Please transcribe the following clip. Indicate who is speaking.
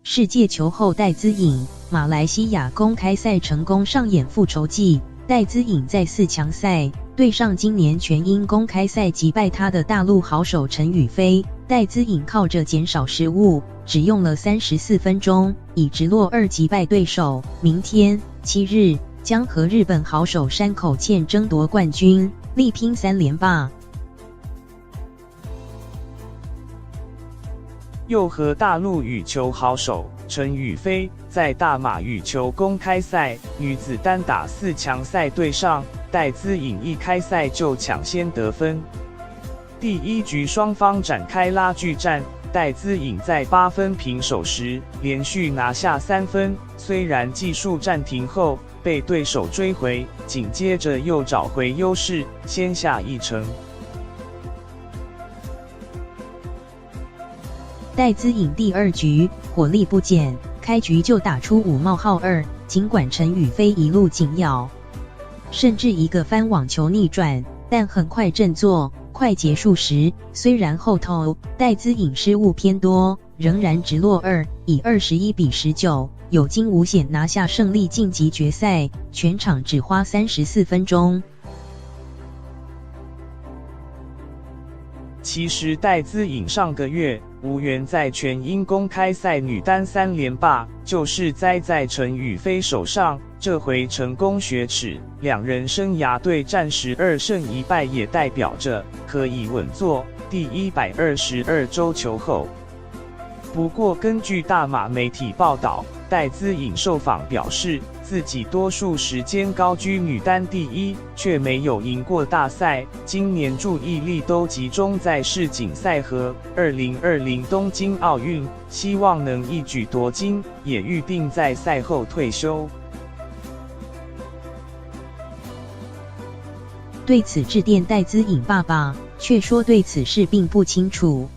Speaker 1: 世界球后戴资颖，马来西亚公开赛成功上演复仇记。戴资颖在4强赛对上今年全英公开赛击败他的大陆好手陈雨菲。戴资颖靠着减少失误，只用了34分钟，以直落2击败对手。明天7日将和日本好手山口茜争夺冠军，力拼3连霸。
Speaker 2: 又和大陆羽球好手陈雨菲在大马羽球公开赛女子单打4强赛对上，戴资颖一开赛就抢先得分。第1局双方展开拉锯战，戴资颖在8分平手时连续拿下3分，虽然技术暂停后被对手追回，紧接着又找回优势，先下一城。
Speaker 1: 戴资颖第2局火力不减，开局就打出5冒号2，尽管陈雨菲一路紧咬，甚至一个翻网球逆转，但很快振作。快结束时，虽然后头戴资颖失误偏多，仍然直落2，以21比19有惊无险拿下胜利，晋级决赛。全场只花34分钟。
Speaker 2: 其实戴资颖上个月无缘在全英公开赛女单3连霸，就是栽在陈雨菲手上，这回成功雪耻，两人生涯对战12胜1败，也代表着可以稳坐第122周球后。不过根据大马媒体报道，戴资颖受访表示，自己多数时间高居女单第1，却没有赢过大赛。今年注意力都集中在世锦赛和2020东京奥运，希望能一举夺金，也预定在赛后退休。
Speaker 1: 对此致电戴资颖爸爸，却说对此事并不清楚。